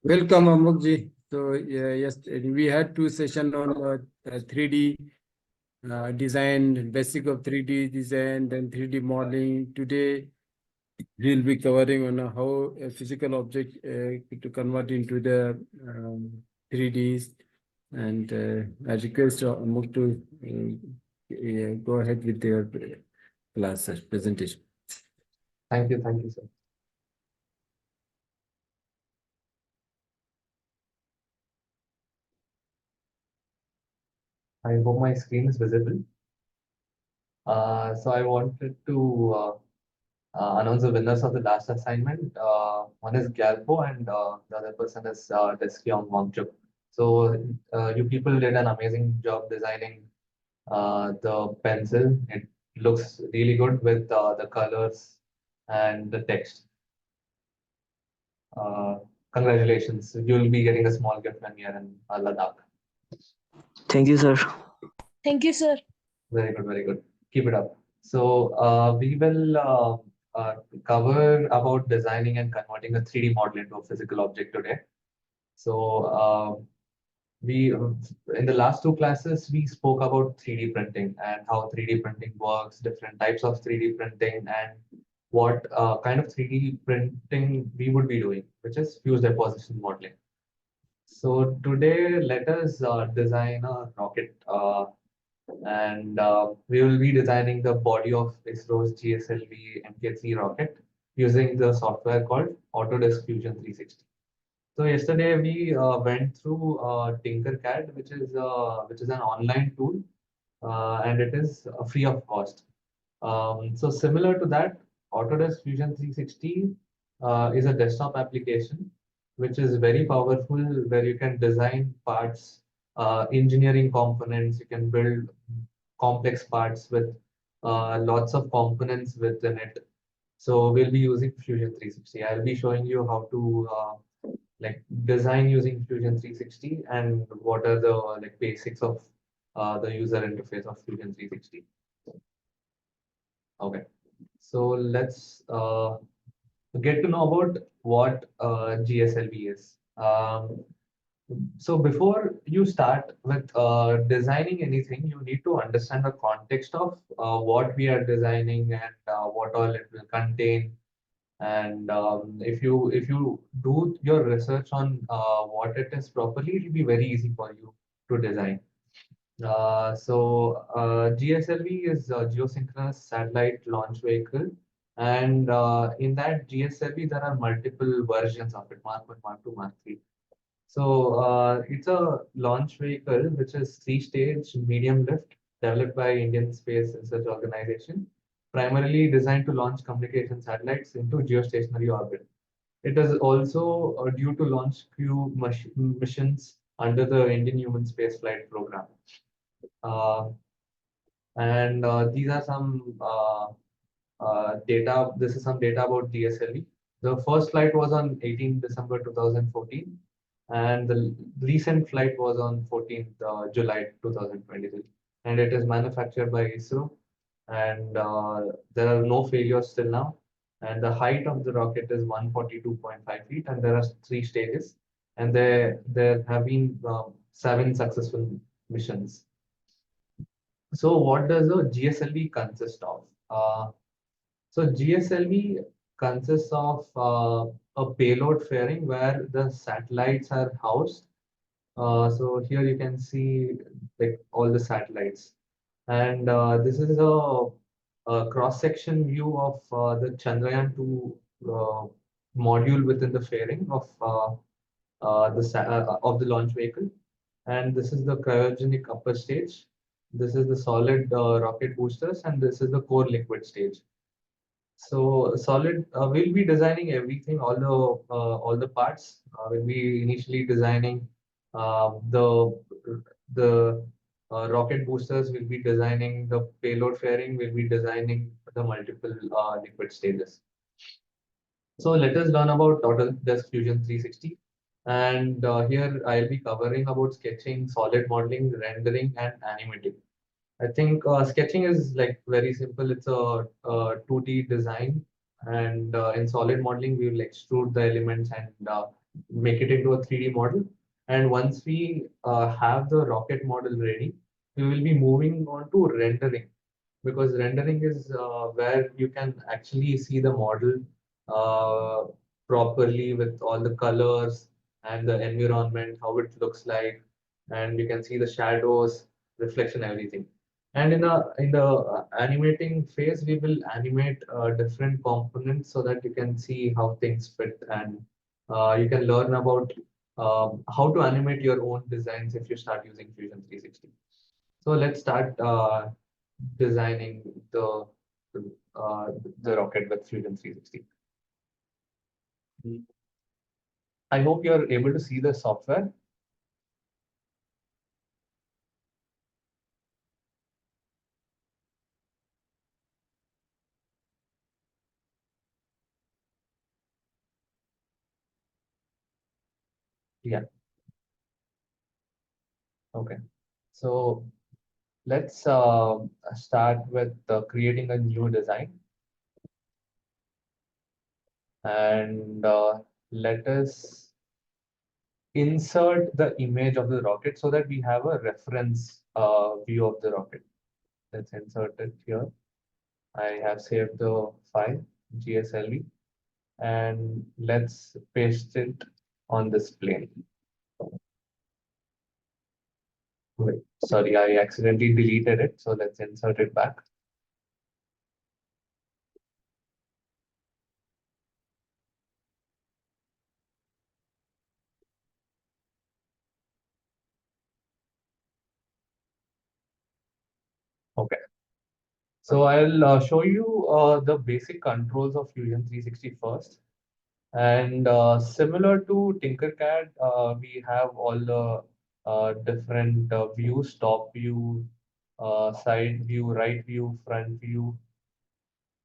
Welcome, Amogh. So yes, we had two sessions on 3D design, basic of 3D design, then 3D modeling. Today we'll be covering on how a physical object to convert into the 3Ds. And I request Amogh to go ahead with your class presentation. Thank you, sir. I hope my screen is visible. So I wanted to announce the winners of the last assignment. One is Galpo and the other person is Deskion Wangchuk. So you people did an amazing job designing the pencil. It looks really good with the colors and the text. Congratulations. You'll be getting a small gift when you're in Ladakh. Thank you, sir. Thank you, sir. Very good, very good. Keep it up. So we will cover about designing and converting a 3D model into a physical object today. So we in the last two classes we spoke about 3D printing and how 3D printing works, different types of 3D printing, and what kind of 3D printing we would be doing, which is fused deposition modeling. So today, let us design a rocket, and we will be designing the body of ISRO's GSLV MK3 rocket using the software called Autodesk Fusion 360. So yesterday we went through Tinkercad, which is an online tool, and it is free of cost. So similar to that, Autodesk Fusion 360 is a desktop application which is very powerful, where you can design parts, engineering components. You can build complex parts with lots of components within it. So we'll be using Fusion 360. I'll be showing you how to like design using Fusion 360 and what are the like basics of the user interface of Fusion 360. Okay, so let's get to know about what GSLV is. So before you start with designing anything, you need to understand the context of what we are designing and what all it will contain. And if you do your research on what it is properly, it will be very easy for you to design. GSLV is a geosynchronous satellite launch vehicle, and in that GSLV there are multiple versions of it: Mark 1, Mark 2, Mark 3. So it's a launch vehicle which is three-stage medium lift developed by Indian Space Research Organization, primarily designed to launch communication satellites into geostationary orbit. It is also due to launch crew missions under the Indian Human Spaceflight Program. Uh, and these are some data. This is some data about DSLV. The first flight was on 18 December 2014, and the recent flight was on 14th July 2023. And it is manufactured by ISRO, and there are no failures till now. And the height of the rocket is 142.5 feet, and there are three stages, and there have been 7 successful missions. So what does a GSLV consist of? So GSLV consists of a payload fairing where the satellites are housed. So here you can see like all the satellites, and this is a cross-section view of the Chandrayaan-2 module within the fairing of of the launch vehicle, and this is the cryogenic upper stage. This is the solid rocket boosters, and this is the core liquid stage. So solid, we'll be designing everything, all the parts. We'll be initially designing the rocket boosters. We'll be designing the payload fairing. We'll be designing the multiple liquid stages. So let us learn about Autodesk Fusion 360. And here I'll be covering about sketching, solid modeling, rendering, and animating. I think sketching is like very simple. It's a 2D design, and in solid modeling, we will extrude the elements and make it into a 3D model. And once we have the rocket model ready, we will be moving on to rendering, because rendering is where you can actually see the model uh, properly with all the colors and the environment, how it looks like, and you can see the shadows, reflection, everything. And in the animating phase, we will animate different components so that you can see how things fit, and you can learn about how to animate your own designs if you start using Fusion 360. So let's start designing uh, the rocket with Fusion 360. I hope you're able to see the software. Yeah. Okay. So let's start with creating a new design, and let us insert the image of the rocket so that we have a reference view of the rocket. Let's insert it here. I have saved the file GSLV, and let's paste it on this plane. Wait, sorry, I accidentally deleted it, so let's insert it back. Okay. So I'll show you the basic controls of Fusion 360 first. And similar to Tinkercad, we have all the different views: top view, side view, right view, front view.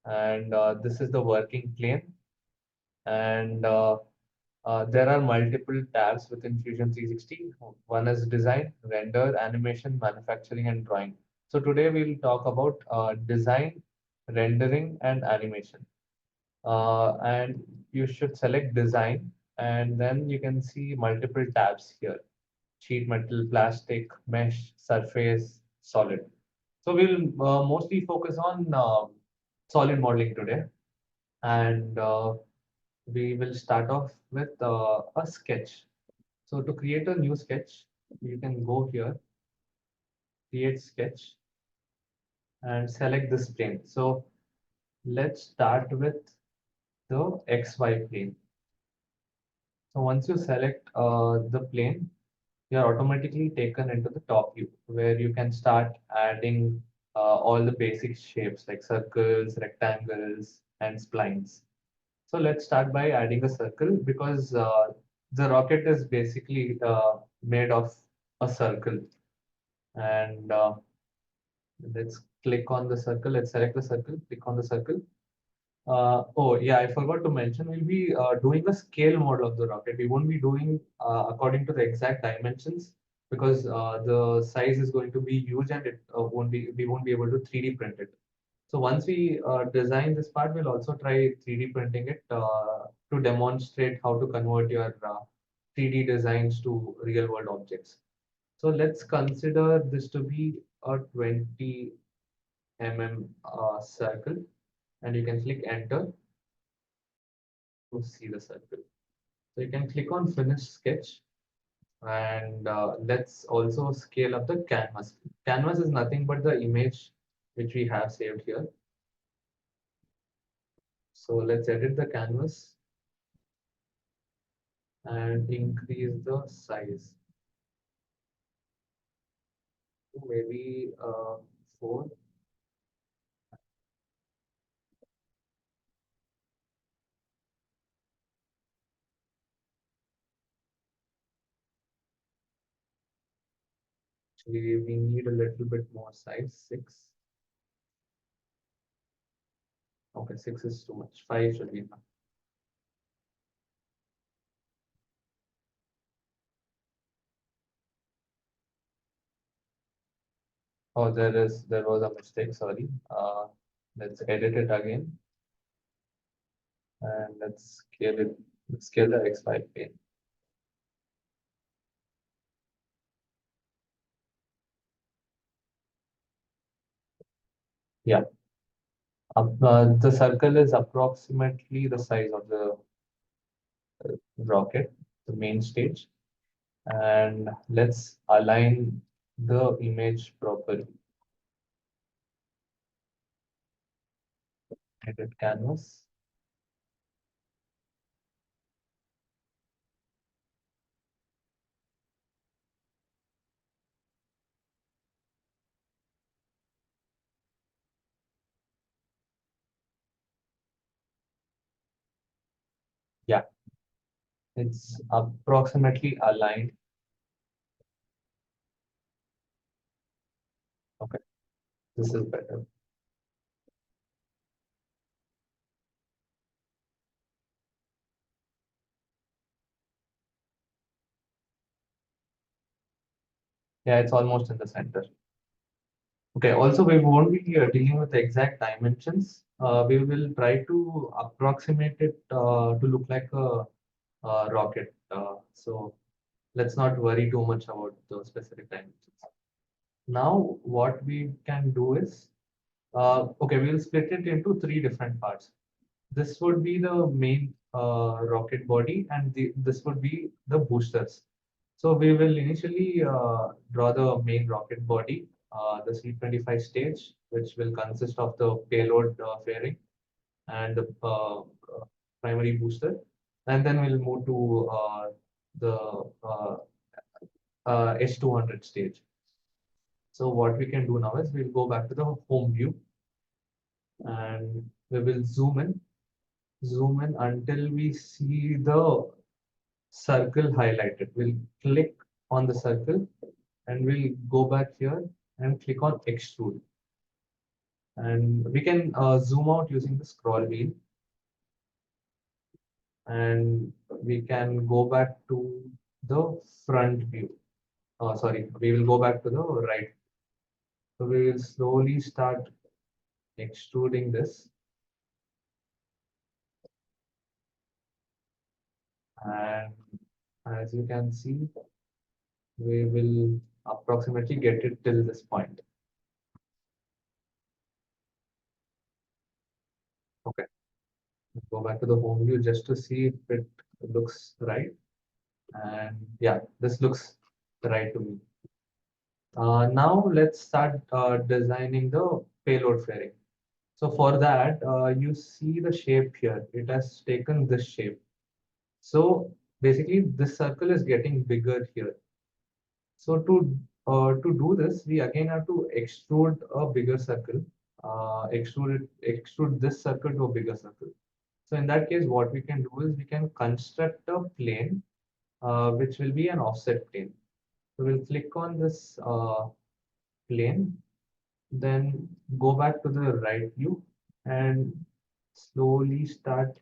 And this is the working plane. And there are multiple tabs within Fusion 360. One is design, render, animation, manufacturing, and drawing. So today we'll talk about design, rendering, and animation. And you should select design, and then you can see multiple tabs here: sheet metal, plastic, mesh, surface, solid. So we'll mostly focus on solid modeling today, and we will start off with a sketch. So to create a new sketch, you can go here, create sketch, and select this plane. So let's start with the XY plane. So once you select the plane, you're automatically taken into the top view, where you can start adding all the basic shapes like circles, rectangles, and splines. So let's start by adding a circle, because the rocket is basically made of a circle. And let's click on the circle. Let's select the circle, click on the circle. Oh, yeah, I forgot to mention, we'll be doing a scale model of the rocket. We won't be doing according to the exact dimensions, because the size is going to be huge, and we won't be able to 3D print it. So once we design this part, we'll also try 3D printing it to demonstrate how to convert your 3D designs to real world objects. So let's consider this to be a 20 mm circle, and you can click enter to see the circle. So you can click on finish sketch, and let's also scale up the canvas. Canvas is nothing but the image which we have saved here. So let's edit the canvas and increase the size to maybe 4. Actually, we need a little bit more size, 6. Okay, 6 is too much. 5 should be enough. Oh, there was a mistake. Sorry. Let's edit it again, and let's scale it. Let's scale the X5 plane. Yeah. The circle is approximately the size of the rocket, the main stage. And let's align the image properly. Edit canvas. Yeah, it's approximately aligned. Okay, this is better. Yeah, it's almost in the center. Okay, also we won't be dealing with the exact dimensions. We will try to approximate it to look like a rocket. So let's not worry too much about the specific dimensions. Now, what we can do is, okay, we'll split it into three different parts. This would be the main rocket body, and this would be the boosters. So we will initially draw the main rocket body, the C-25 stage, which will consist of the payload fairing and the primary booster. And then we'll move to the S-200 stage. So what we can do now is we'll go back to the home view and we will zoom in until we see the circle highlighted. We'll click on the circle and we'll go back here and click on extrude. And we can zoom out using the scroll wheel. And we can go back to the front view. Sorry, we will go back to the right. So we will slowly start extruding this. And as you can see, we will approximately get it till this point. Okay, go back to the home view just to see if it looks right. And yeah, this looks right to me. Now let's start designing the payload fairing. So for that, you see the shape here. It has taken this shape. So basically, this circle is getting bigger here. So to do this, we again have to extrude a bigger circle, extrude this circle to a bigger circle. So in that case, what we can do is we can construct a plane, which will be an offset plane. So we'll click on this plane, then go back to the right view and slowly start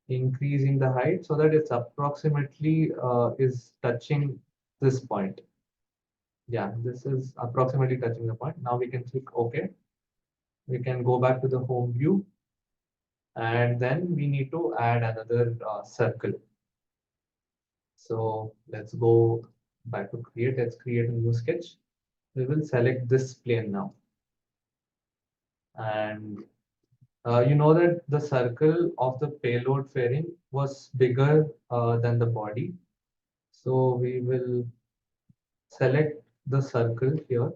increasing the height so that it's approximately is touching this point. Yeah, this is approximately touching the point. Now we can click OK. We can go back to the home view and then we need to add another circle. So let's go back to create. Let's create a new sketch. We will select this plane now. And you know that the circle of the payload fairing was bigger than the body. So we will select the circle here,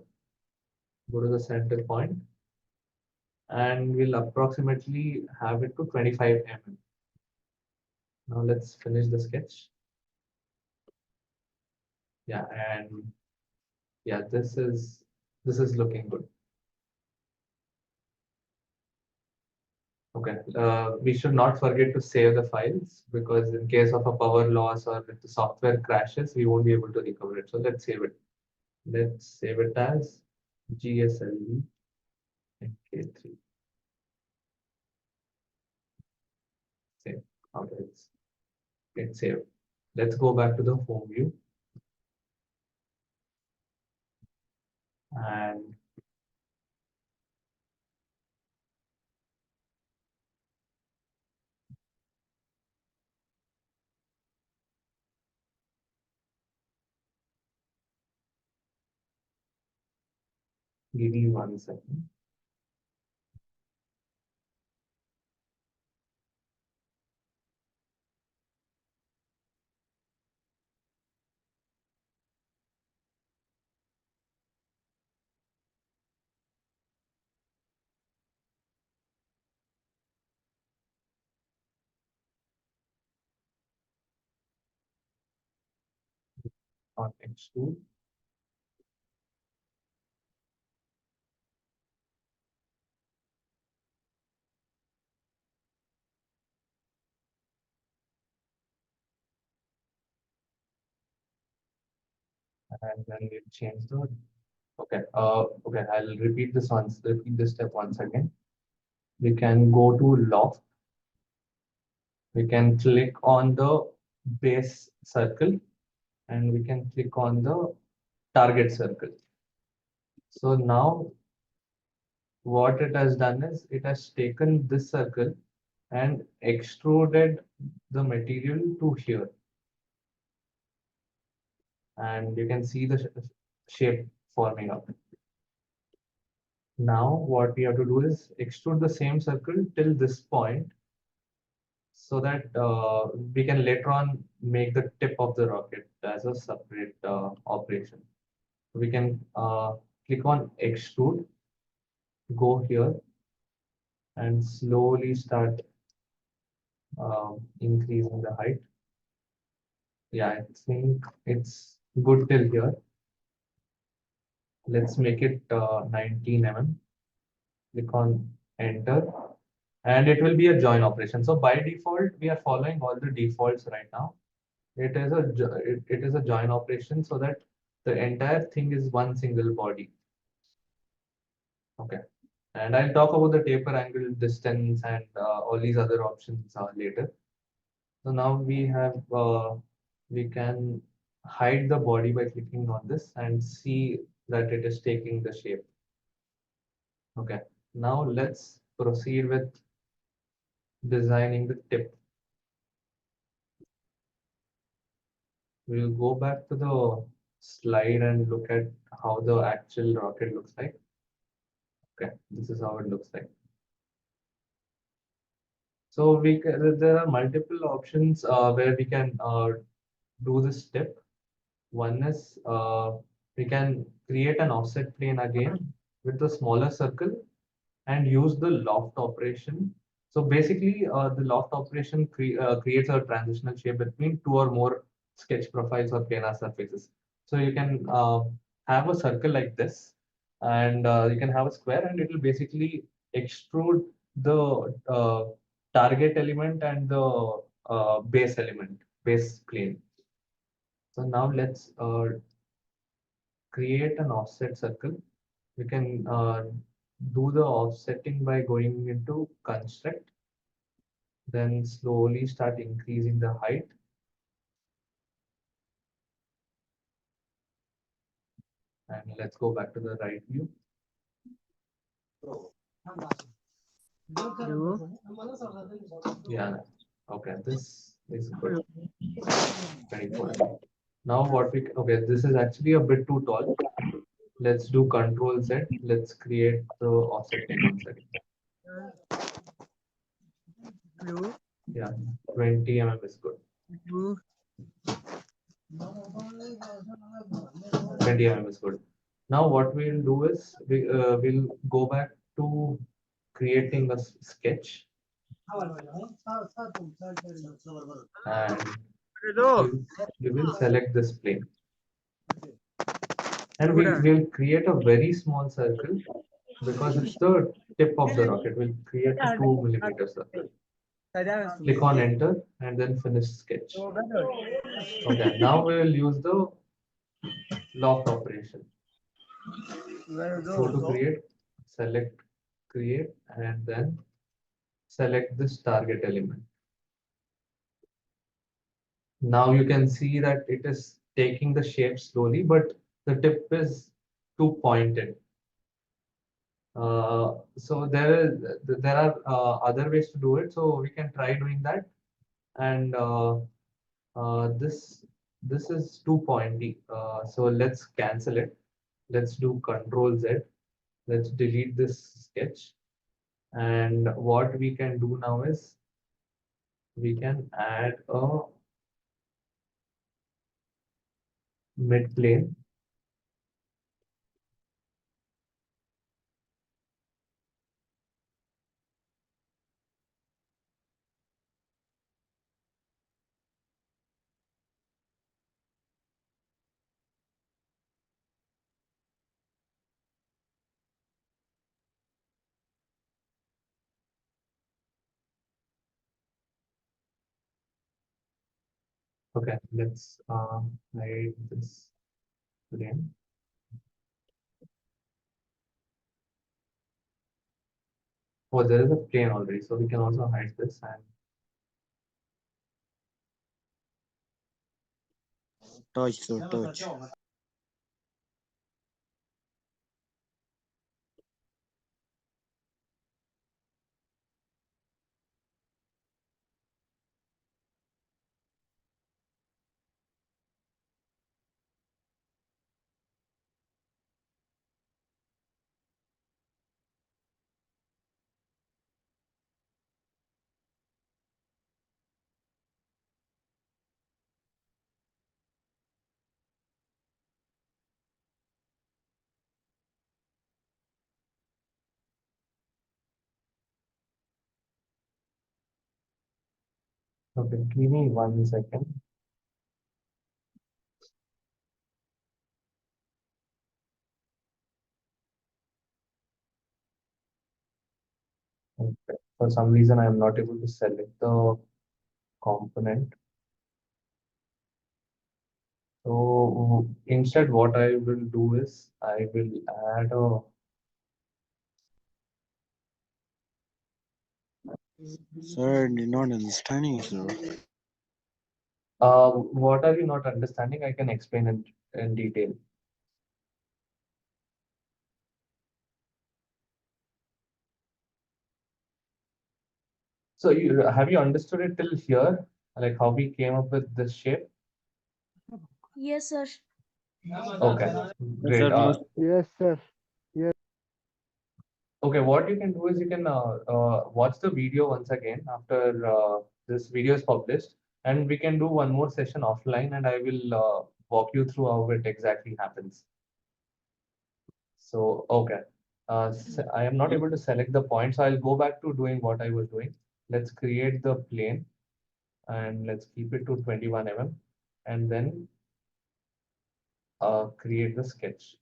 go to the center point, and we'll approximately have it to 25 mm. Now let's finish the sketch. Yeah, and yeah, this is looking good. Okay, we should not forget to save the files because in case of a power loss or if the software crashes, we won't be able to recover it. So let's save it. Let's save it as GSLV K3. Save. Okay, it's saved. Let's go back to the home view and give me 1 second. on extrude. And then we change the okay. Okay, I'll repeat this once. Repeat this step once again. We can go to loft. We can click on the base circle, and we can click on the target circle. So now what it has done is it has taken this circle and extruded the material to here. And you can see the shape forming up. Now what we have to do is extrude the same circle till this point so that we can later on make the tip of the rocket as a separate operation. We can click on extrude, go here and slowly start increasing the height. Yeah, I think it's good till here. Let's make it 19 mm. Click on enter and it will be a join operation. So by default, we are following all the defaults right now. It is a join operation so that the entire thing is one single body. Okay. And I'll talk about the taper angle, distance, and all these other options later. So now we can hide the body by clicking on this and see that it is taking the shape. Okay. Now let's proceed with designing the tip. We'll go back to the slide and look at how the actual rocket looks like. Okay, this is how it looks like. So there are multiple options where we can do this step. One is we can create an offset plane again with the smaller circle and use the loft operation. So basically, the loft operation creates a transitional shape between two or more sketch profiles or planar surfaces. So you can have a circle like this, and you can have a square, and it will basically extrude the target element and the base element, base plane. So now let's create an offset circle. We can do the offsetting by going into construct, then slowly start increasing the height. And let's go back to the right view. Yeah, okay, this is good. 24. Now what okay, this is actually a bit too tall. Let's do Control Z. Let's create the offset plane once again. Yeah, 20 mm is good. 20 mm is good. Now what we'll do is we'll go back to creating a sketch. And we will select this plane. And we will create a very small circle because it's the tip of the rocket. We'll create a 2 mm circle. Click on enter and then finish sketch. Okay, now we will use the loft operation. Go to create, select create, and then select this target element. Now you can see that it is taking the shape slowly, but the tip is too pointed. So there are other ways to do it. So we can try doing that. And this is too pointy. So let's cancel it. Let's do Control Z. Let's delete this sketch. And what we can do now is we can add a mid plane. Okay, let's hide this plane. Oh, there is a plane already, so we can also hide this and Touch, sir, touch. okay, give me 1 second. Okay. For some reason, I am not able to select the component. So instead, what I will do is I will add a Sir, I did not understanding you, sir. what are you not understanding? I can explain it in detail. So have you understood it till here? Like how we came up with this shape? Yes, sir. Okay, Yes, sir, great. most Yes, sir. Okay, what you can do is you can watch the video once again after this video is published, and we can do one more session offline, and I will walk you through how it exactly happens. So, okay. I am not able to select the point, so I'll go back to doing what I was doing. Let's create the plane and let's keep it to 21 mm and then create the sketch.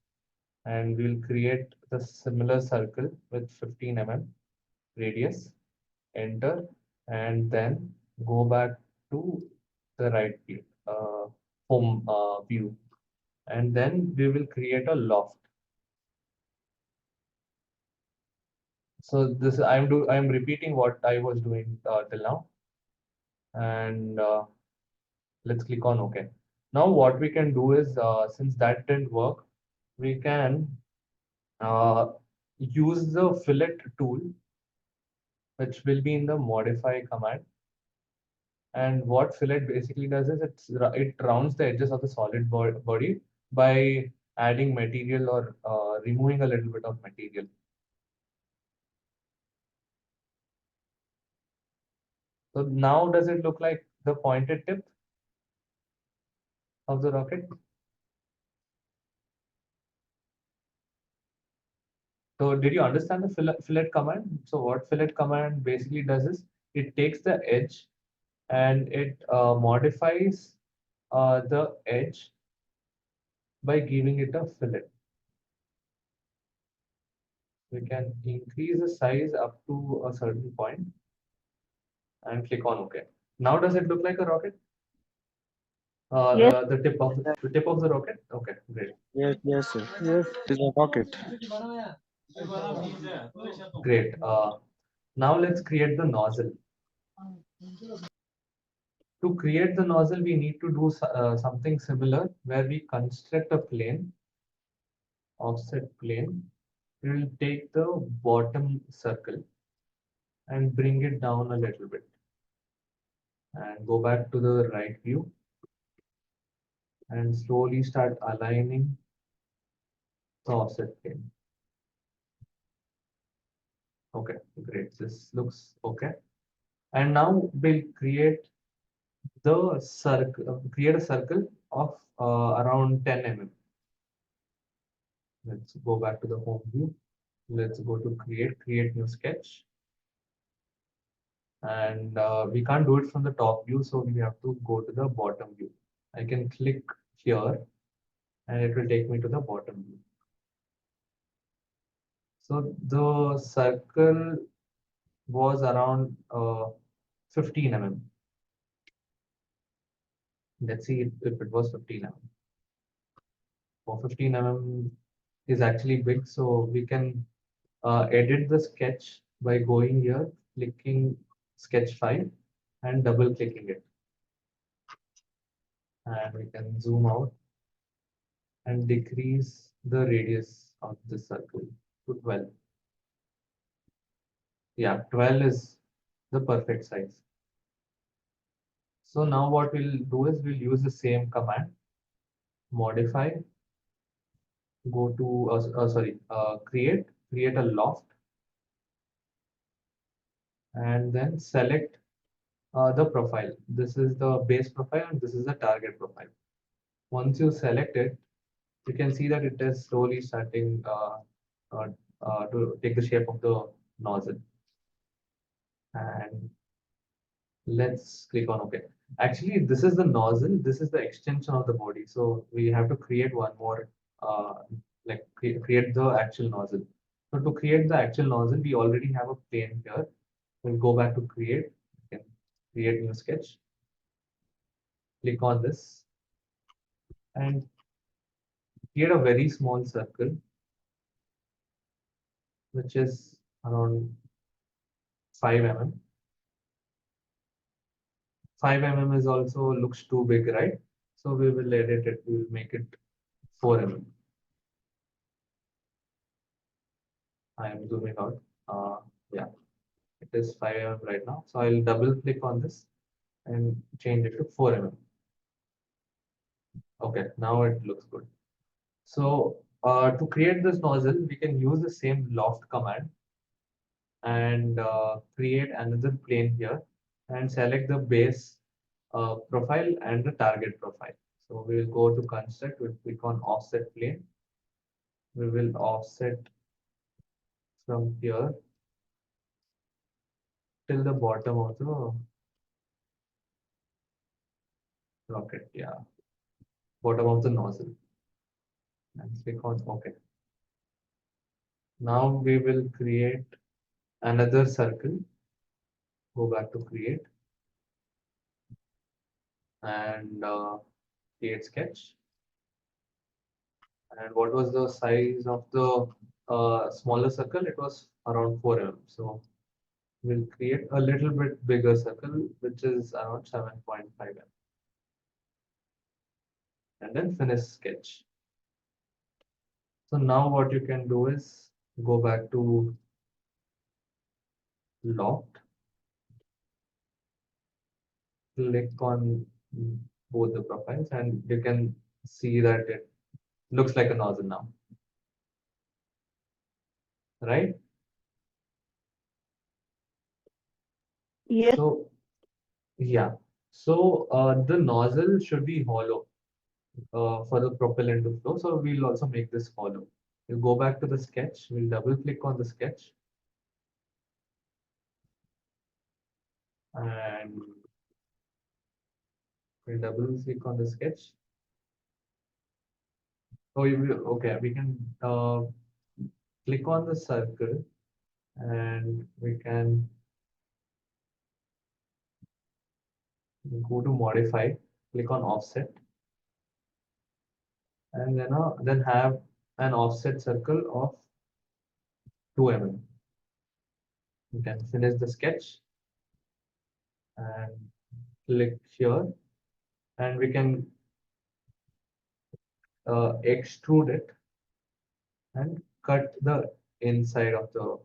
And we'll create the similar circle with 15 mm radius, enter, and then go back to the right view, home view. And then we will create a loft. So this I'm repeating what I was doing till now, and let's click on OK. Now what we can do is since that didn't work, we can use the fillet tool, which will be in the modify command. And what fillet basically does is it rounds the edges of the solid body by adding material or removing a little bit of material. So now does it look like the pointed tip of the rocket? So did you understand the fillet command? So what fillet command basically does is it takes the edge and it modifies the edge by giving it a fillet. We can increase the size up to a certain point and click on OK. Now does it look like a rocket? Yes. The tip of the rocket? Okay, great. yes, sir. Yes. It is a rocket. Great. Now let's create the nozzle. To create the nozzle, we need to do something similar where we construct a plane, offset plane. We will take the bottom circle and bring it down a little bit and go back to the right view and slowly start aligning the offset plane. Okay, great. This looks okay. And now we'll create the circle, create a circle of around 10 mm. Let's go back to the home view. Let's go to create new sketch. And we can't do it from the top view, so we have to go to the bottom view. I can click here and it will take me to the bottom view. So the circle was around 15 mm. Let's see if it was 15 mm. For 15 mm is actually big, so we can edit the sketch by going here, clicking sketch file and double clicking it. And we can zoom out and decrease the radius of the circle to 12. Yeah, 12 is the perfect size. So now what we'll do is we'll use the same command, modify, go to, create a loft, and then select the profile. This is the base profile and this is the target profile. Once you select it, you can see that it is slowly starting to take the shape of the nozzle. And let's click on OK. Actually, this is the nozzle. This is the extension of the body. So we have to create one more, create the actual nozzle. So to create the actual nozzle, we already have a plane here. We'll go back to create. You can create new sketch. Click on this and create a very small circle, which is around 5 mm. 5 mm is also looks too big, right? So we will edit it. We will make it 4 mm. I am zooming out. Yeah, it is 5 mm right now. So I'll double click on this and change it to 4 mm. Okay, now it looks good. So to create this nozzle, we can use the same loft command and create another plane here and select the base profile and the target profile. So we will go to construct, we'll click on offset plane. We will offset from here till the bottom of the rocket, yeah, bottom of the nozzle, and click on OK. Now we will create another circle. Go back to create and create sketch. And what was the size of the smaller circle? It was around 4 mm. So we'll create a little bit bigger circle, which is around 7.5 mm. And then finish sketch. So now what you can do is go back to loft, click on both the profiles, and you can see that it looks like a nozzle now, right? Yes. So yeah, so the nozzle should be hollow for the propellant to flow. So we'll also make this hollow. We'll go back to the sketch. We'll double click on the sketch and we'll double click on the sketch. Oh, okay. We can click on the circle and we can go to modify, click on offset, and then have an offset circle of 2 mm. You can finish the sketch and click here, and we can extrude it and cut the inside of the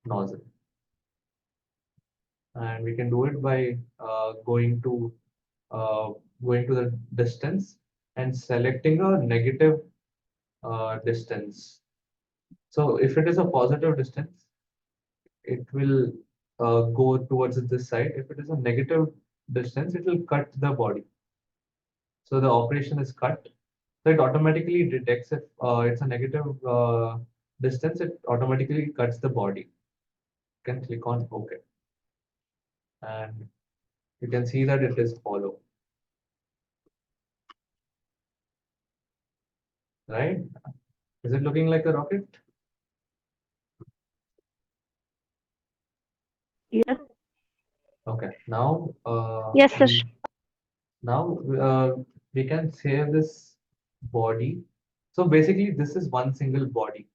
nozzle. And we can do it by going to the distance and selecting a negative distance. So if it is a positive distance, it will go towards this side. If it is a negative distance, it will cut the body. So the operation is cut. So it automatically detects if it's a negative distance, it automatically cuts the body. You can click on OK. And you can see that it is hollow. Right? Is it looking like a rocket? Yes. Okay. Now Yes, sir. Now we can save this body. So basically, this is one single body.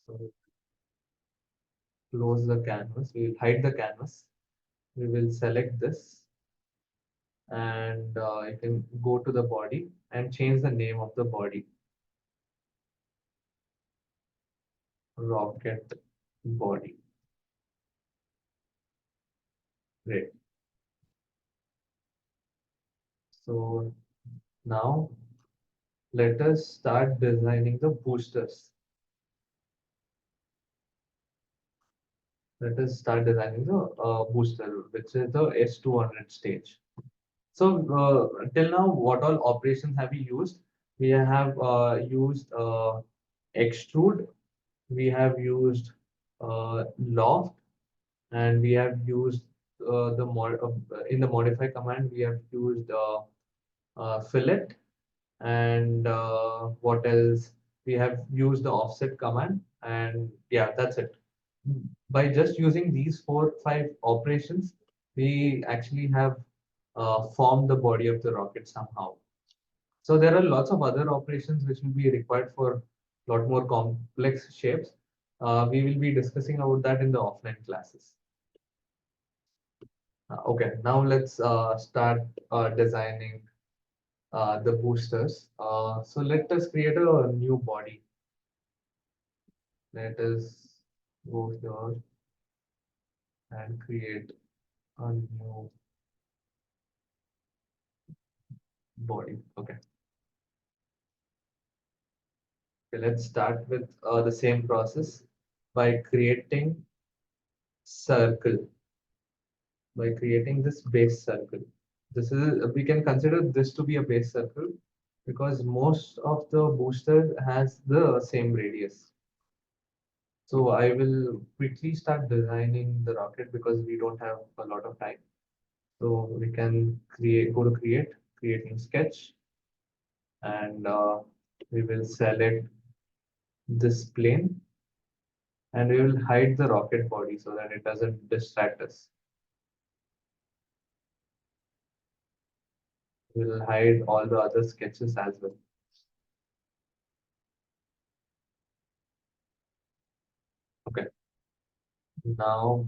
So close the canvas. We will hide the canvas. We will select this, and you can go to the body and change the name of the body. Rocket body. Great. So now let us start designing the boosters. Let us start designing the booster, which is the S200 stage. So till now, what all operations have we used? We have used extrude, we have used loft, and we have used in the modify command we have used fillet, and what else? We have used the offset command, and yeah, that's it. By just using these 4-5 operations, we actually have formed the body of the rocket somehow. So there are lots of other operations which will be required for a lot more complex shapes. We will be discussing about that in the offline classes. Okay, now let's start designing the boosters. So let us create a new body. Let us go here and create a new body. Okay. Okay, let's start with the same process by creating circle. By creating this base circle. This is, we can consider this to be a base circle because most of the booster has the same radius. So I will quickly start designing the rocket because we don't have a lot of time. So we can go to create new sketch, and we will select this plane, and we will hide the rocket body so that it doesn't distract us. We will hide all the other sketches as well. Okay. Now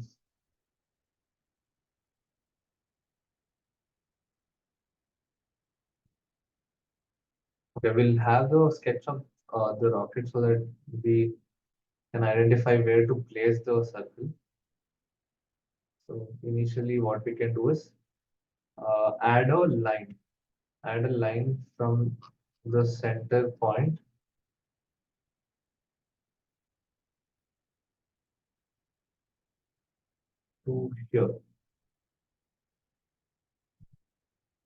okay, we'll have the sketch of the rocket so that we can identify where to place the circle. So initially what we can do is add a line. Add a line from the center point to here.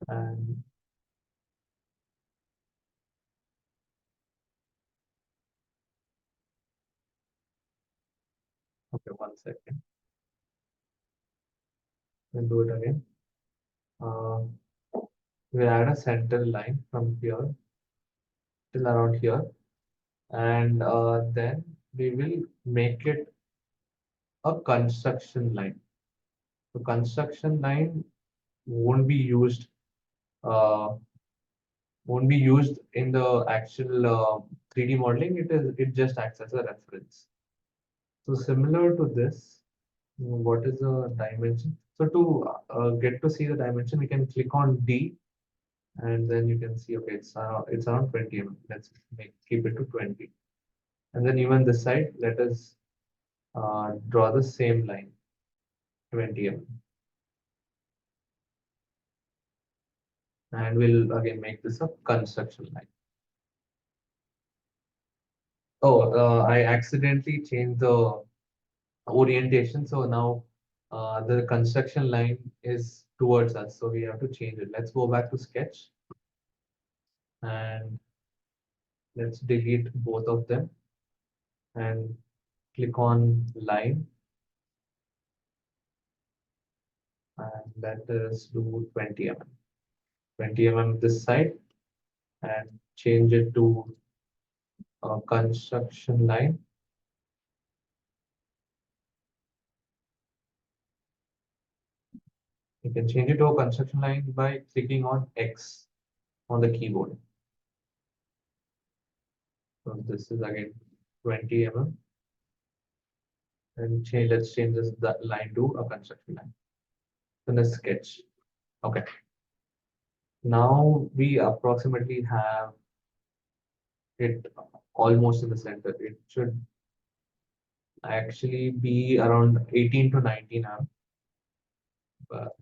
And okay, 1 second. We'll do it again. We'll add a center line from here till around here, and then we will make it a construction line. The construction line won't be used uh, in the actual 3D modeling. It just acts as a reference. So similar to this, what is the dimension? So to get to see the dimension, we can click on D, and then you can see, okay, it's around 20 mm. Let's keep it to 20. And then even this side, let us draw the same line, 20 mm. And we'll again make this a construction line. Oh, I accidentally changed the orientation. So now the construction line is towards us. So we have to change it. Let's go back to sketch and let's delete both of them and click on line. And let us do 20 mm. 20 mm this side and change it to a construction line. You can change it to a construction line by clicking on X on the keyboard. So this is again 20 mm. And let's change this line to a construction line. Then the sketch. Okay. Now we approximately have it almost in the center. It should actually be around 18 to 19 mm. But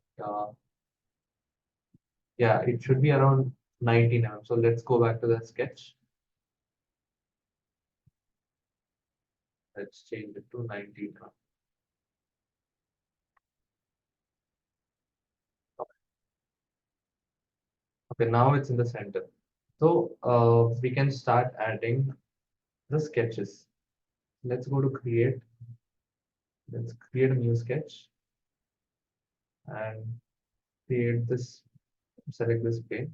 yeah, it should be around 19 mm. So let's go back to the sketch. Let's change it to 19 mm. Okay, now it's in the center. So we can start adding the sketches. Let's go to create. Let's create a new sketch and create this, select this plane.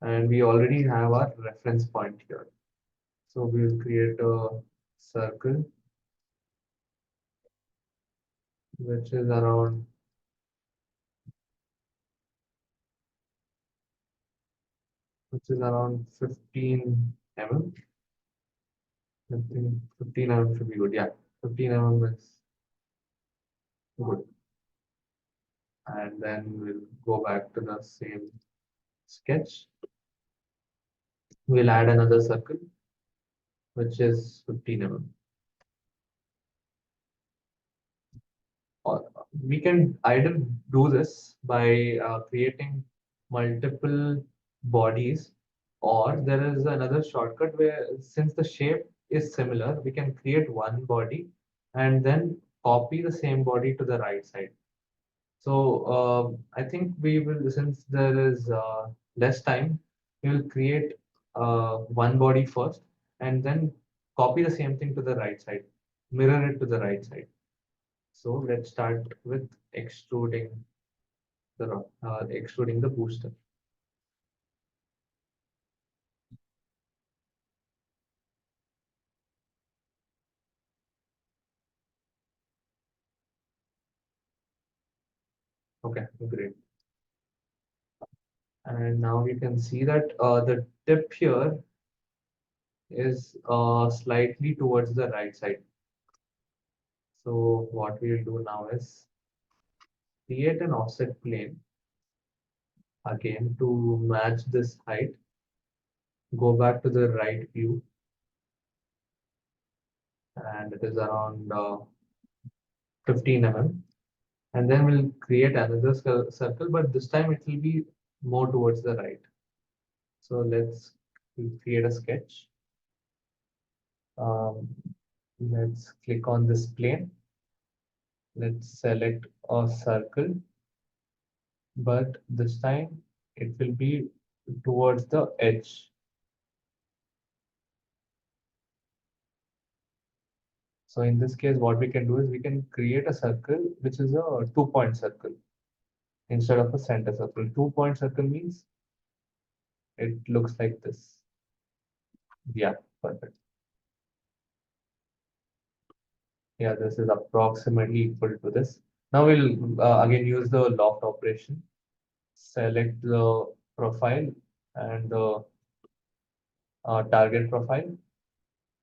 And we already have our reference point here. So we'll create a circle which is around 15 mm. 15 mm should be good. Yeah, 15 mm is good. And then we'll go back to the same sketch. We'll add another circle which is 15 mm. Or we can either do this by creating multiple bodies, or there is another shortcut where, since the shape is similar, we can create one body and then copy the same body to the right side. So I think we will, since there is less time, we will create one body first and then copy the same thing to the right side, mirror it to the right side. So let's start with extruding the booster. Okay, great. And now you can see that the tip here is slightly towards the right side. So what we'll do now is create an offset plane again to match this height. Go back to the right view, and it is around 15 mm. And then we'll create another circle, but this time it will be more towards the right. So let's create a sketch. Let's click on this plane. Let's select a circle, but this time it will be towards the edge. So in this case, what we can do is we can create a circle which is a 2-point circle instead of a center circle. 2-point circle means it looks like this. Yeah, perfect. Yeah, this is approximately equal to this. Now we'll again use the loft operation. Select the profile and the target profile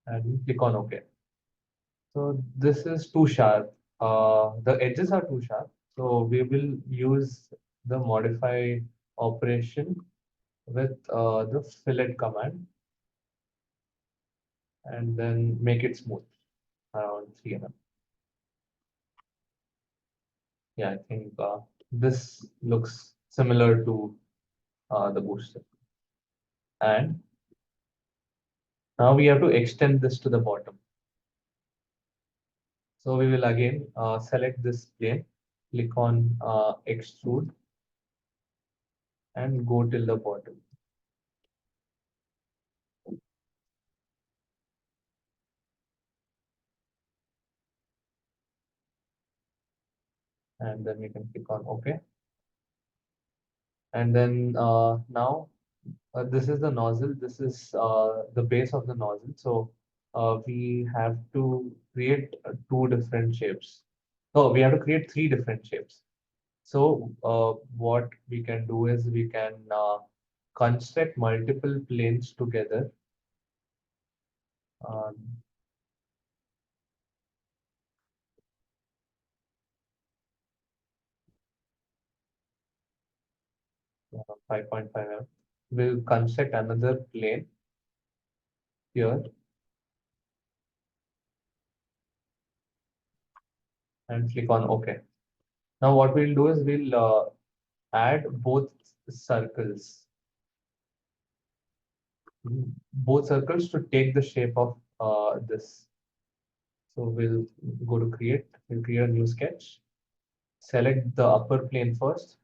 and click on OK. So this is too sharp. The edges are too sharp. So we will use the modify operation with the fillet command and then make it smooth around 3 mm. Yeah, I think this looks similar to the booster. And now we have to extend this to the bottom. So we will again select this plane, click on extrude and go till the bottom. And then we can click on OK. And then now this is the nozzle. This is the base of the nozzle. So we have to create two different shapes. No, we have to create three different shapes. So what we can do is we can construct multiple planes together. 5.5 mm. We'll construct another plane here and click on OK. Now what we'll do is we'll add both circles. Both circles to take the shape of this. So we'll go to create, we'll create a new sketch. Select the upper plane first.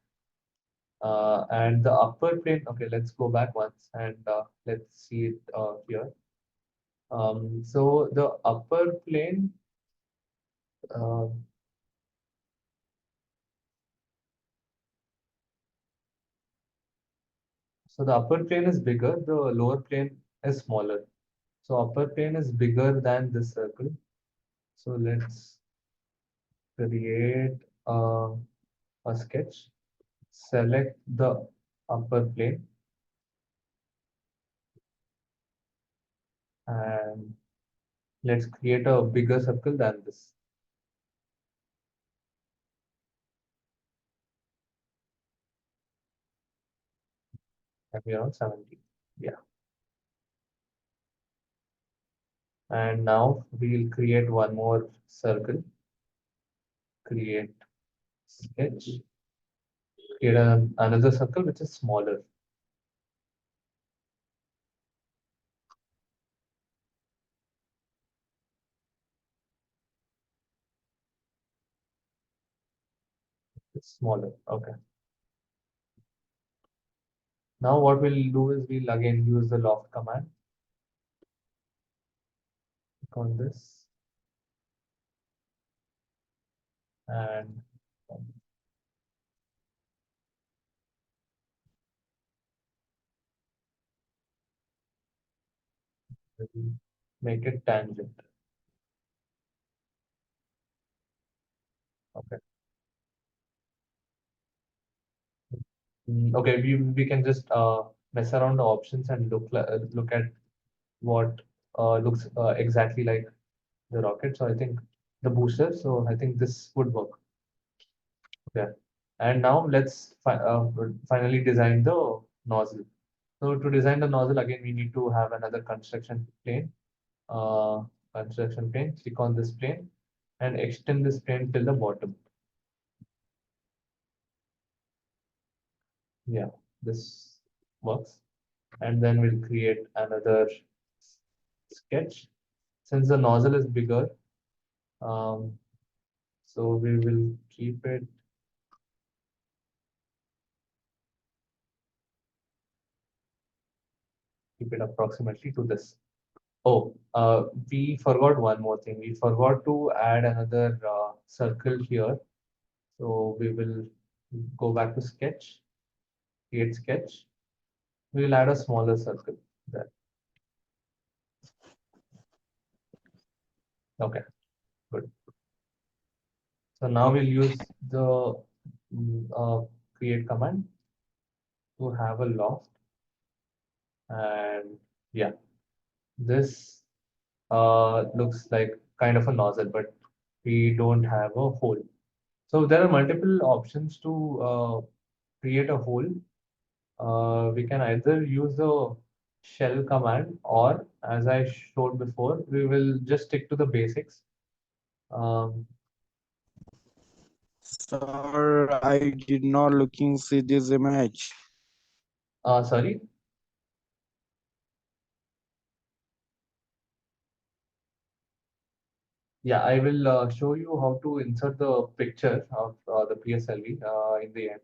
And the upper plane, okay, let's go back once and let's see it here. So the upper plane, uh, so the upper plane is bigger, the lower plane is smaller. So upper plane is bigger than this circle. So let's create a sketch. Select the upper plane and let's create a bigger circle than this. Maybe around 70. Yeah. And now we'll create one more circle. Create sketch. Create another circle which is smaller. It's smaller. Okay. Now what we'll do is we'll again use the loft command. Click on this and we'll make it tangent. Okay. Okay, we can just mess around the options and look at what looks exactly like the rocket. So I think the booster. So I think this would work. Okay. And now let's finally design the nozzle. So to design the nozzle, again, we need to have another construction plane. Click on this plane and extend this plane till the bottom. Yeah, this works. And then we'll create another sketch. Since the nozzle is bigger, so we will keep it approximately to this. Oh, we forgot one more thing. We forgot to add another circle here. So we will go back to sketch, create sketch. We will add a smaller circle there. Okay, good. So now we'll use the create command to have a loft. And yeah, this looks like kind of a nozzle, but we don't have a hole. So there are multiple options to create a hole. We can either use the shell command, or as I showed before, we will just stick to the basics. Sir, I did not looking see this image. Sorry. Yeah, I will show you how to insert the picture of the PSLV in the end.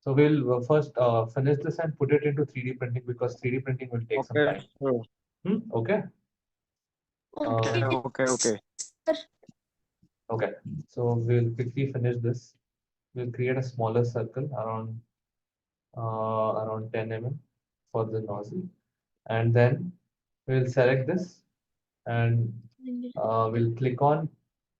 So we'll first finish this and put it into 3D printing, because 3D printing will take some Okay, time. sir. Okay. Okay, okay. Okay. So we'll quickly finish this. We'll create a smaller circle around 10 mm for the nozzle, and then we'll select this and we'll click on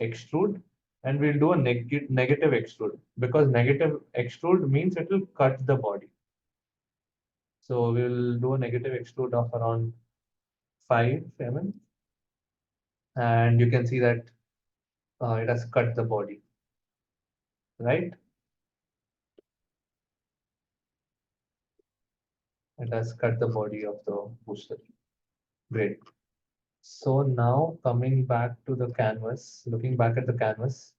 extrude and we'll do a negative extrude, because negative extrude means it will cut the body. So we'll do a negative extrude of around 5 mm, and you can see that it has cut the body, right? It has cut the body of the booster. Great. So now coming back to the canvas, looking back at the canvas,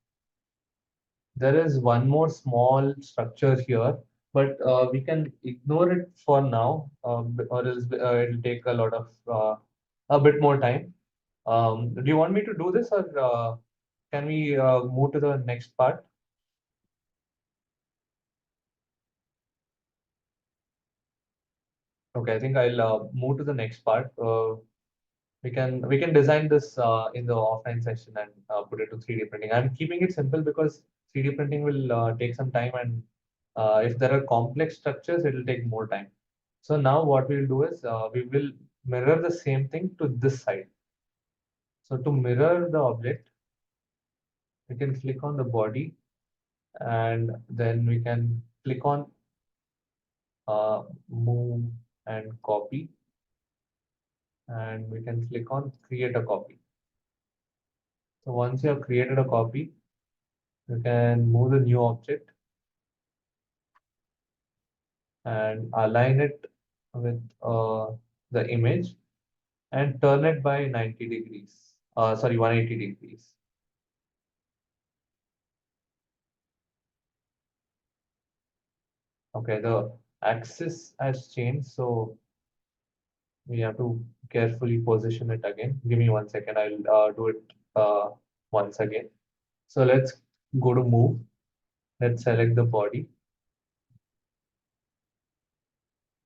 there is one more small structure here, but we can ignore it for now, or else it'll take a bit more time. Do you want me to do this, or can we move to the next part? Okay, I think I'll move to the next part. We can design this in the offline session and put it to 3D printing. I'm keeping it simple because 3D printing will take some time, and if there are complex structures, it will take more time. So now what we'll do is we will mirror the same thing to this side. So to mirror the object, we can click on the body, and then we can click on move and copy, and we can click on create a copy. So once you have created a copy, you can move the new object and align it with the image and turn it by 90 degrees. Sorry, 180 degrees. Okay, the axis has changed, so we have to carefully position it again. Give me 1 second, I'll do it once again. So let's go to move. Let's select the body.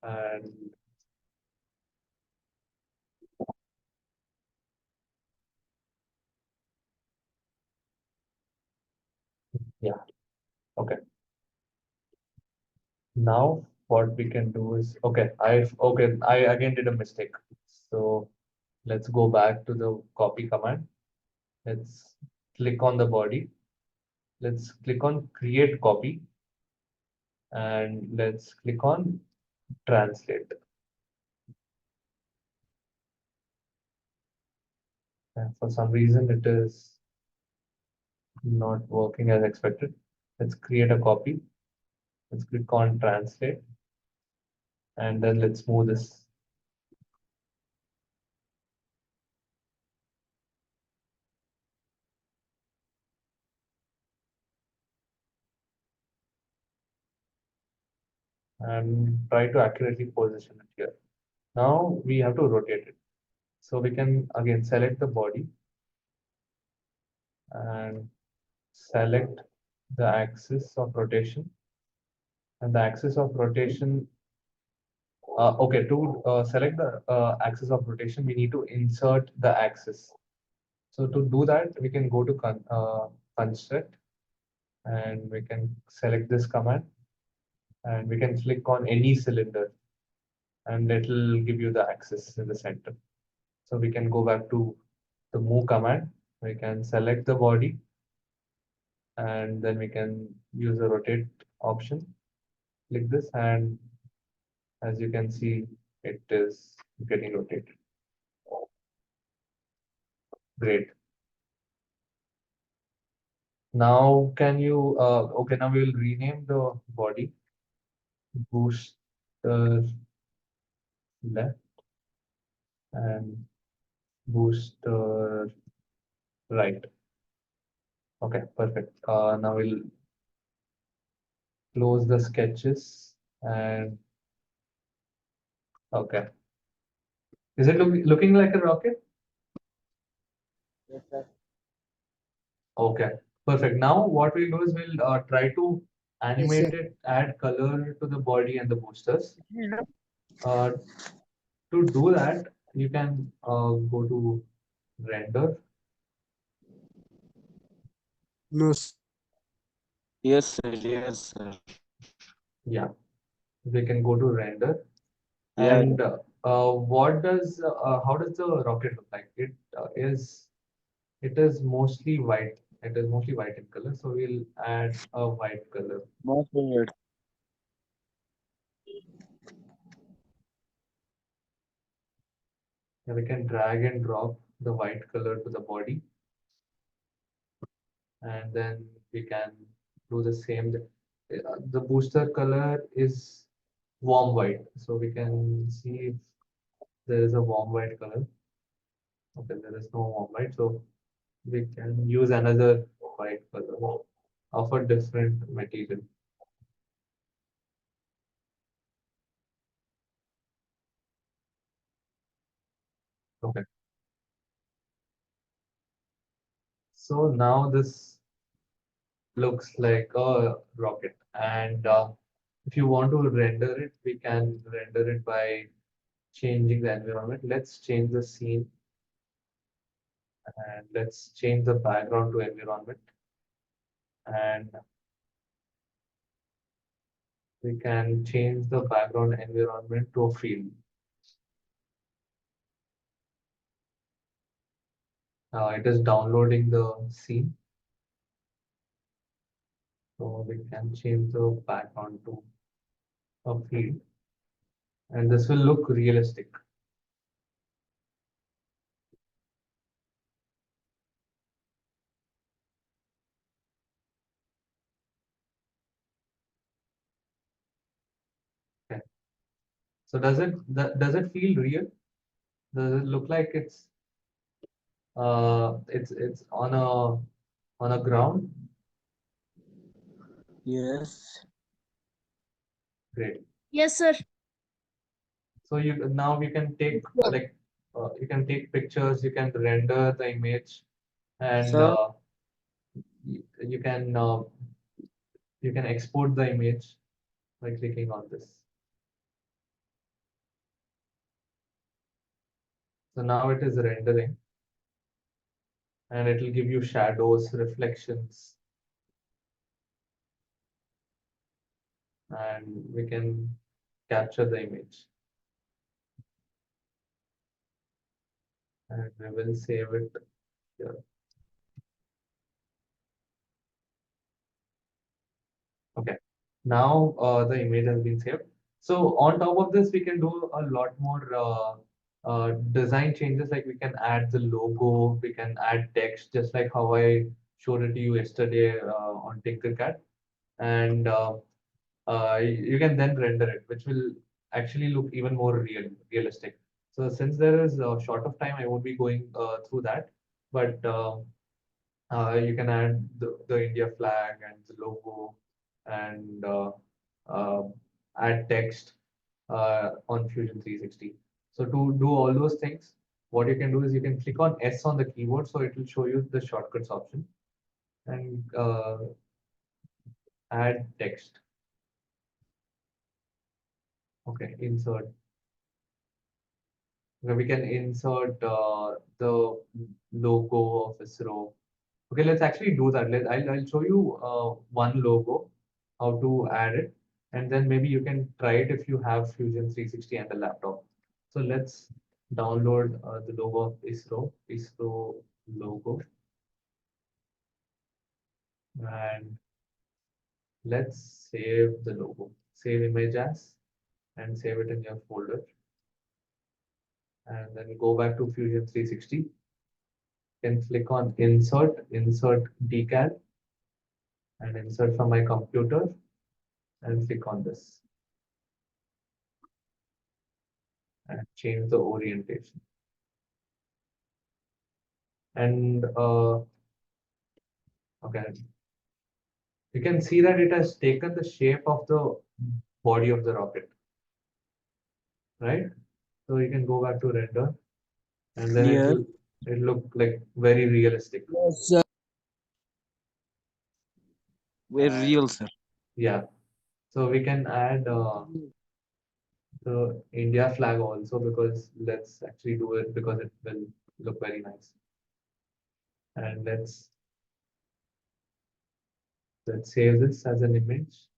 And yeah, okay. Now what we can do is, I again did a mistake. So let's go back to the copy command. Let's click on the body. Let's click on create copy, and let's click on translate. And for some reason, it is not working as expected. Let's create a copy. Let's click on translate, and then let's move this. And try to accurately position it here. Now we have to rotate it. So we can again select the body and select the axis of rotation. And the axis of rotation, to select the axis of rotation, we need to insert the axis. So to do that, we can go to construct, and we can select this command, and we can click on any cylinder, and it will give you the axis in the center. So we can go back to the move command. We can select the body, and then we can use the rotate option. Click this, and as you can see, it is getting rotated. Great. Now can you, okay, now we will rename the body booster left and booster right. Okay, perfect. Now we'll close the sketches, and okay. Is it looking like a rocket? Yes, sir. Okay, perfect. Now what we'll do is we'll try to animate sir. it, add color to the body and the boosters. Uh, to do that, you can go to render. No. Yes, sir. Yes, sir. Yeah, we can go to render. Yeah. And what does how does the rocket look like? It is mostly white. It is mostly white in color, so we'll add a white color. My favorite. And we can drag and drop the white color to the body. And then we can do the same. The booster color is warm white. So we can see if there is a warm white color. Okay, there is no warm white. So we can use another white color of a different material. Okay. So now this looks like a rocket. And if you want to render it, we can render it by changing the environment. Let's change the scene and let's change the background to environment. And we can change the background environment to a field. It is downloading the scene. So we can change the background to a field. And this will look realistic. Okay. So does it feel real? Does it look like it's on a ground? Yes. Great. Yes, sir. So now you can take you can take pictures, you can render the image, and Sir, you can export the image by clicking on this. So now it is rendering, and it will give you shadows, reflections, and we can capture the image. And we will save it here. Okay. Now the image has been saved. So on top of this, we can do a lot more design changes. Like we can add the logo, we can add text, just like how I showed it to you yesterday on Tinkercad. And you can then render it, which will actually look even more realistic. So since there is a short of time, I won't be going through that. But you can add the India flag and the logo and add text on Fusion 360. So to do all those things, what you can do is you can click on S on the keyboard, so it will show you the shortcuts option, and add text. Okay, insert. Okay, we can insert the logo of ISRO. Okay, let's actually do that. I'll show you one logo, how to add it, and then maybe you can try it if you have Fusion 360 and the laptop. So let's download the logo of ISRO logo, and let's save the logo. Save image as, and save it in your folder. And then go back to Fusion 360. Can click on insert decal, and insert from my computer, and click on this and change the orientation. And okay, you can see that it has taken the shape of the body of the rocket, right? So you can go back to render, and then yes. it'll look like very realistic. Yes, sir. Very And real, sir. yeah, so we can add the India flag also, because let's actually do it because it will look very nice. And let's save this as an image.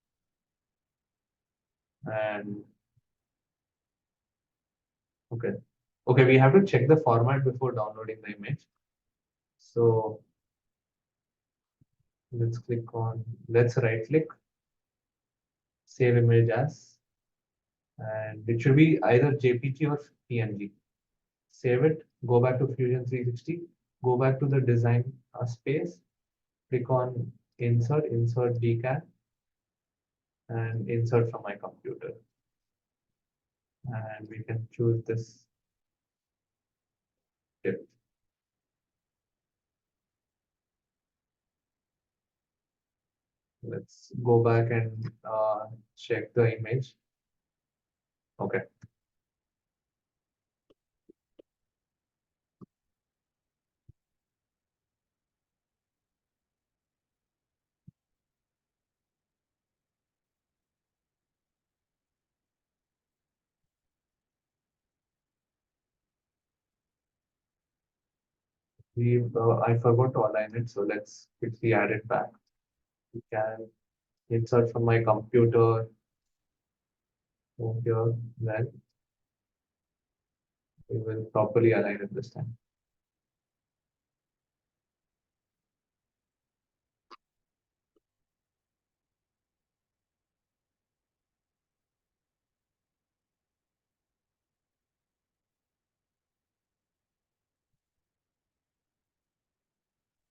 And okay, we have to check the format before downloading the image. So let's click on, let's right click, save image as, and it should be either JPG or PNG. Save it, go back to Fusion 360, go back to the design space, click on insert, insert DCAN, and insert from my computer. And we can choose this tip. Let's go back and check the image. Okay. I forgot to align it, so let's quickly add it back. We can insert from my computer over here, then we will properly align it this time.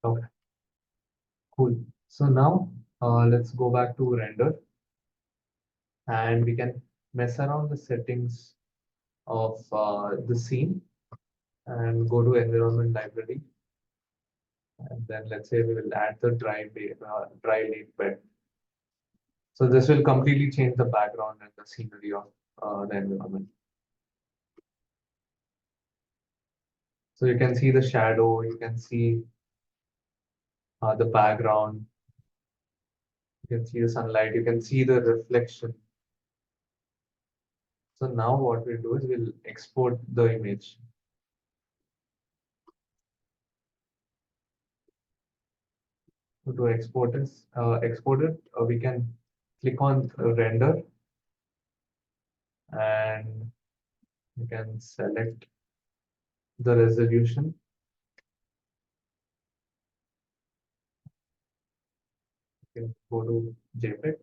Okay, cool. So now let's go back to render, and we can mess around the settings of the scene and go to environment library. And then let's say we will add the dry leaf bed. So this will completely change the background and the scenery of the environment. So you can see the shadow, you can see the background, you can see the sunlight, you can see the reflection. So now what we'll do is we'll export the image. So to export it, we can click on render, and you can select the resolution. You can go to JPEG.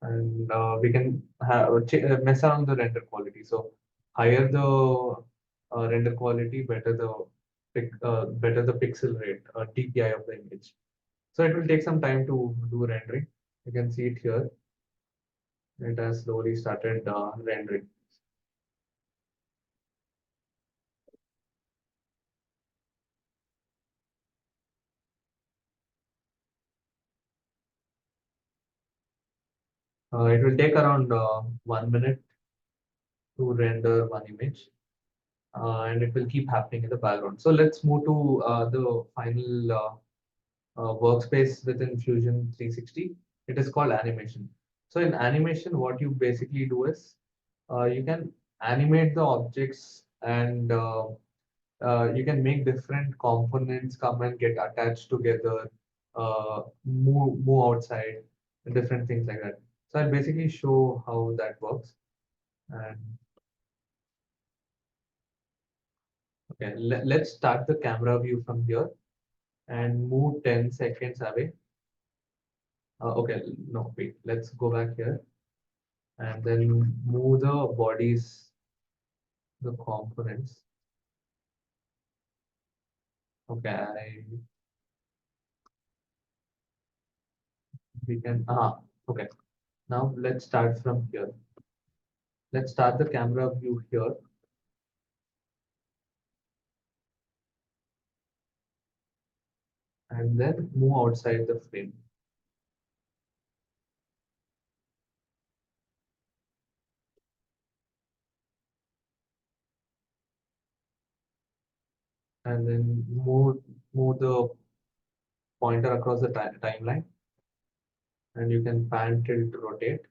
And we can mess around the render quality. So higher the render quality, better the pixel rate, DPI of the image. So it will take some time to do rendering. You can see it here. It has slowly started rendering. It will take around 1 minute to render one image, and it will keep happening in the background. So let's move to the final workspace within Fusion 360. It is called animation. So in animation, what you basically do is you can animate the objects, and you can make different components come and get attached together, move outside, different things like that. So I'll basically show how that works. And okay, let's start the camera view from here and move 10 seconds away. Okay, no, wait, let's go back here and then move the bodies, the components. Okay, we can, okay. Now let's start from here. Let's start the camera view here. And then move outside the frame. And then move the pointer across the timeline. And you can pan, tilt, rotate.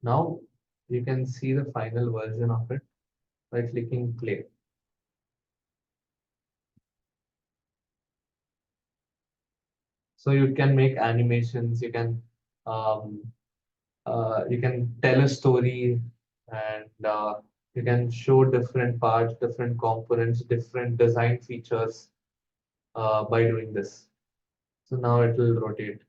Now you can see the final version of it by clicking play. So you can make animations, you can tell a story, and you can show different parts, different components, different design features by doing this. So now it will rotate.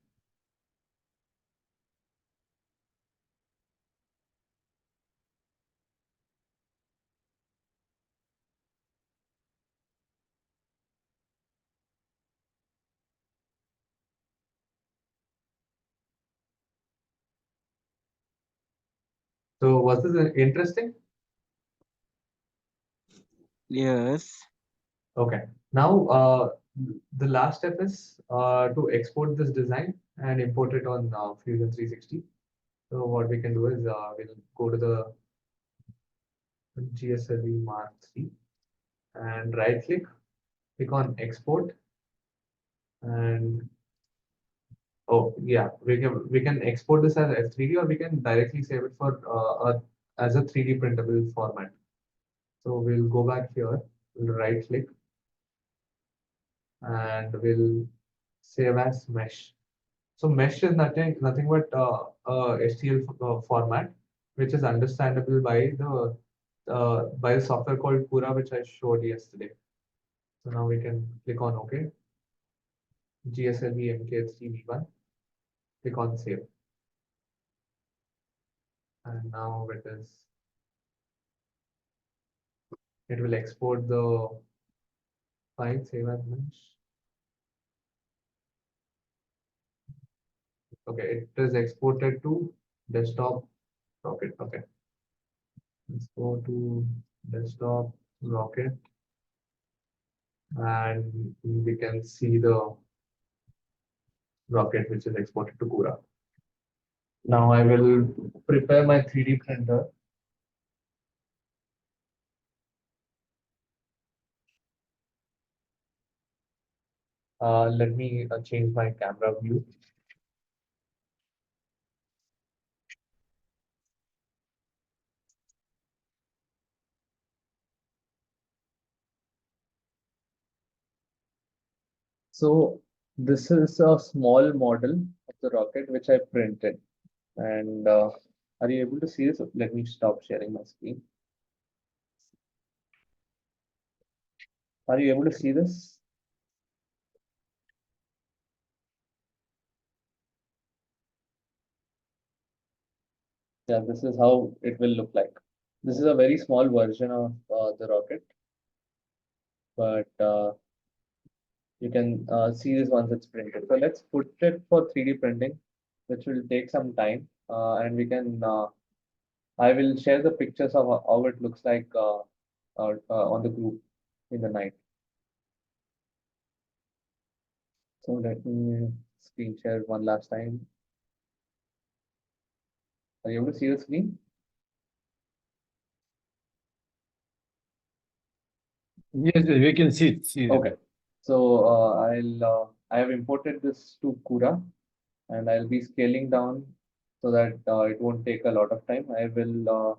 So was this interesting? Yes. Okay. Now the last step is to export this design and import it on Fusion 360. So what we can do is we'll go to the GSLV Mark 3 and right click on export, and oh yeah, we can export this as F3D, or we can directly save it for as a 3D printable format. So we'll go back here, we'll right click, and we'll save as mesh. So mesh is nothing but HTML format, which is understandable by the software called Cura, which I showed yesterday. So now we can click on OK. GSLV MK3V1. Click on save. And now it will export the file, save as mesh. Okay, it is exported to desktop rocket. Okay. Let's go to desktop rocket, and we can see the rocket which is exported to Cura. Now I will prepare my 3D printer. Let me change my camera view. So this is a small model of the rocket which I printed. And are you able to see this? Let me stop sharing my screen. Are you able to see this? Yeah, this is how it will look like. This is a very small version of the rocket, but you can see this once it's printed. So let's put it for 3D printing, which will take some time, and we can. I will share the pictures of how it looks like on the group in the night. So let me screen share one last time. Are you able to see the screen? Yes, we can see them. Okay. So I have imported this to Cura, and I'll be scaling down so that it won't take a lot of time. I will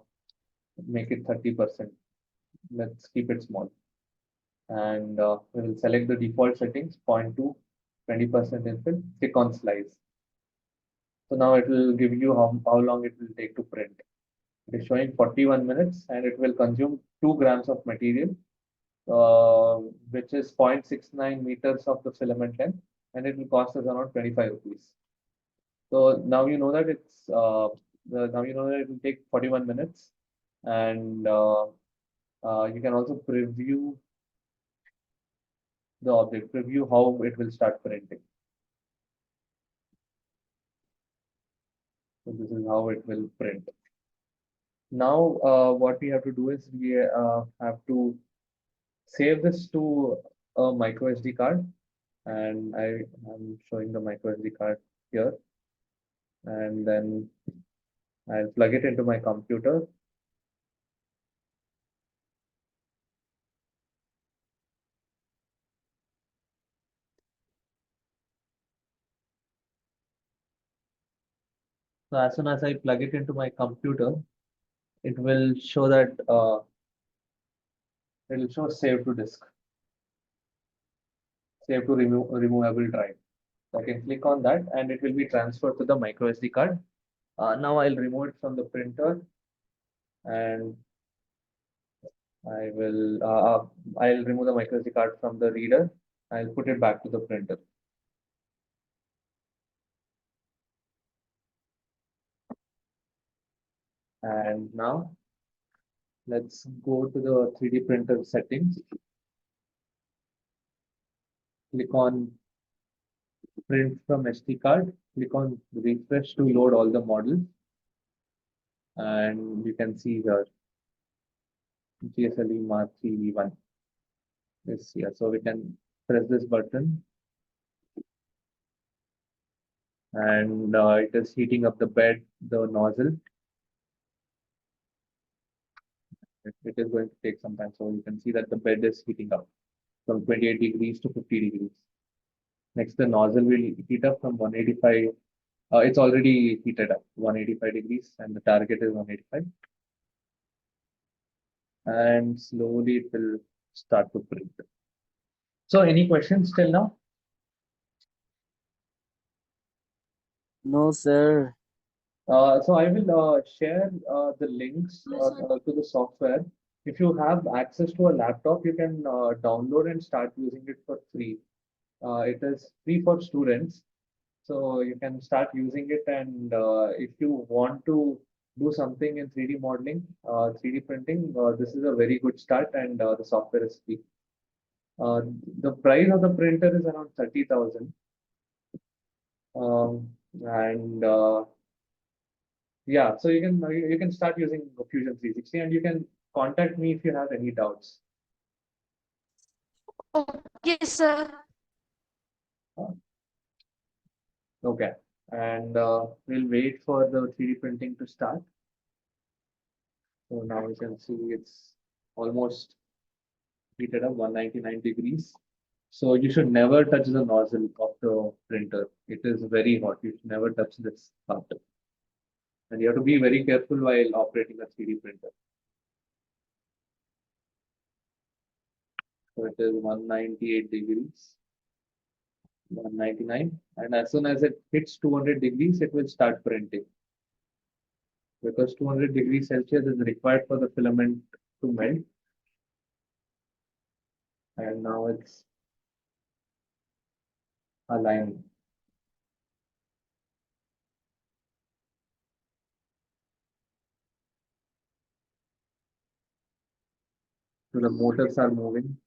make it 30%. Let's keep it small. And we will select the default settings, 0.2, 20% infill, click on slice. So now it will give you how long it will take to print. It is showing 41 minutes, and it will consume 2 grams of material, which is 0.69 meters of the filament length, and it will cost us around 25 rupees. So now you know that now you know that it will take 41 minutes, and you can also preview the object, preview how it will start printing. So this is how it will print. Now what we have to do is we have to save this to a micro SD card, and I am showing the micro SD card here, and then I'll plug it into my computer. So as soon as I plug it into my computer, it will show that it will show save to disk, save to removable drive. So I can click on that and it will be transferred to the micro SD card. Now I'll remove it from the printer and I'll remove the micro SD card from the reader. I'll put it back to the printer. And now let's go to the 3D printer settings. Click on print from SD card. Click on refresh to load all the models. And you can see here GSLE Mark 3V1 is here. So we can press this button and it is heating up the bed, the nozzle. It is going to take some time. So you can see that the bed is heating up from 28 degrees to 50 degrees. Next, the nozzle will heat up from 185. It's already heated up 185 degrees and the target is 185. And slowly it will start to print. So any questions till now? No, sir. So I will share the links to the software. If you have access to a laptop, you can download and start using it for free. It is free for students, so you can start using it. And if you want to do something in 3D modeling, 3D printing, this is a very good start, and the software is free. The price of the printer is around 30,000. And yeah, so you can start using Fusion 360 and you can contact me if you have any doubts. Okay, sir. Okay, and we'll wait for the 3D printing to start. So now you can see it's almost heated up 199 degrees. So you should never touch the nozzle of the printer. It is very hot. You should never touch this part. And you have to be very careful while operating a 3D printer. So it is 198 degrees, 199. And as soon as it hits 200 degrees, it will start printing. Because 200 degrees Celsius is required for the filament to melt. And now it's aligning. So the motors are moving.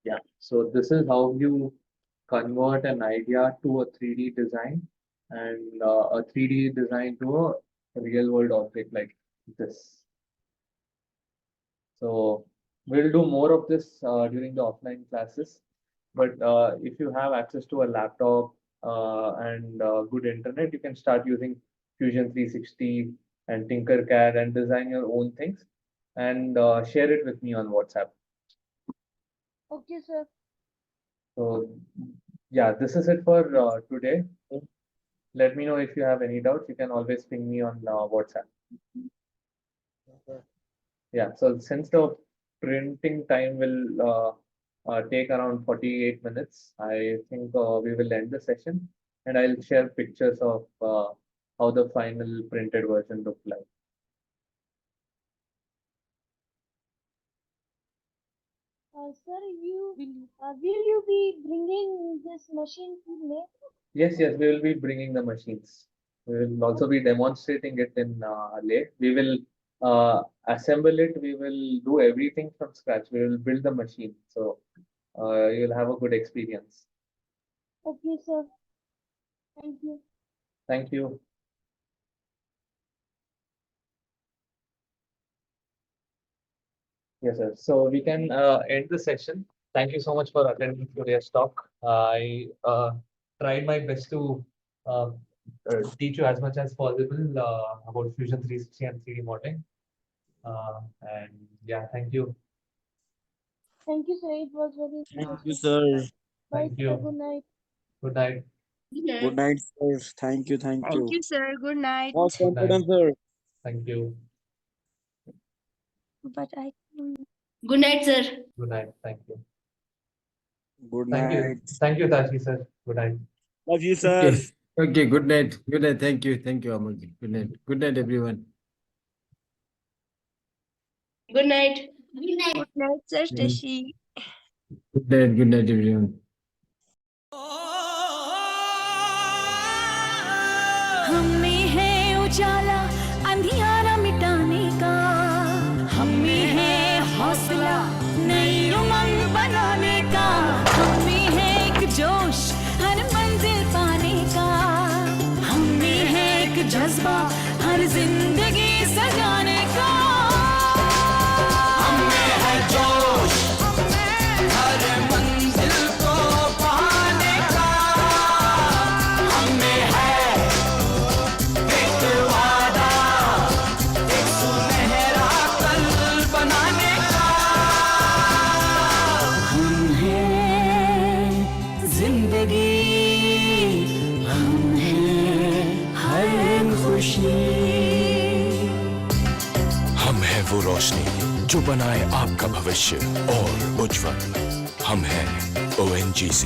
Yeah, so this is how you convert an idea to a 3D design and a 3D design to a real world object like this. So we'll do more of this during the offline classes. But if you have access to a laptop and good internet, you can start using Fusion 360 and Tinkercad and design your own things and share it with me on WhatsApp. Okay, sir. So yeah, this is it for today. Let me know if you have any doubts. You can always ping me on WhatsApp. Yeah, so since the printing time will take around 48 minutes, I think we will end the session and I'll share pictures of how the final printed version looked like. Sir, will you be bringing this machine to me? Yes, yes, we will be bringing the machines. We will also be demonstrating it in Lathe. We will assemble it. We will do everything from scratch. We will build the machine. So you'll have a good experience. Okay, sir. Thank you. Thank you. Yes, sir. So we can end the session. Thank you so much for attending today's talk. I tried my best to teach you as much as possible about Fusion 360 and 3D modeling. And yeah, thank you. Thank you, sir. It was very Thank you, interesting. sir. Bye, Thank sir. you. Good night. Good night. Good night, sir. Thank you. Thank Thank you. you, sir. Good night. Most Good night. important, sir. Thank you. But I. Good night, sir. Good night. Thank you. Good Thank you. night. Thank you, Tashi sir. Good night. Love you, sir. Okay. Okay, good night. Good night. Thank you. Thank you, Amogh. Good night. Good night, everyone. Good night. Good night. Good night, sir. Mm. Shashi. Good night. Good night, everyone. हमें है उजाला अंधियारा मिटाने का, हमें है हौसला नई उमंग बनाने का, हमें है एक जोश हर मंजिल पाने का, हमें है एक जज्बा हर जिंदगी सजाने का, हमें है जोश हर मंजिल को पाने का, हमें है हम हैं वो रोशनी जो बनाए आपका भविष्य और उज्जवल। हम हैं ONGC।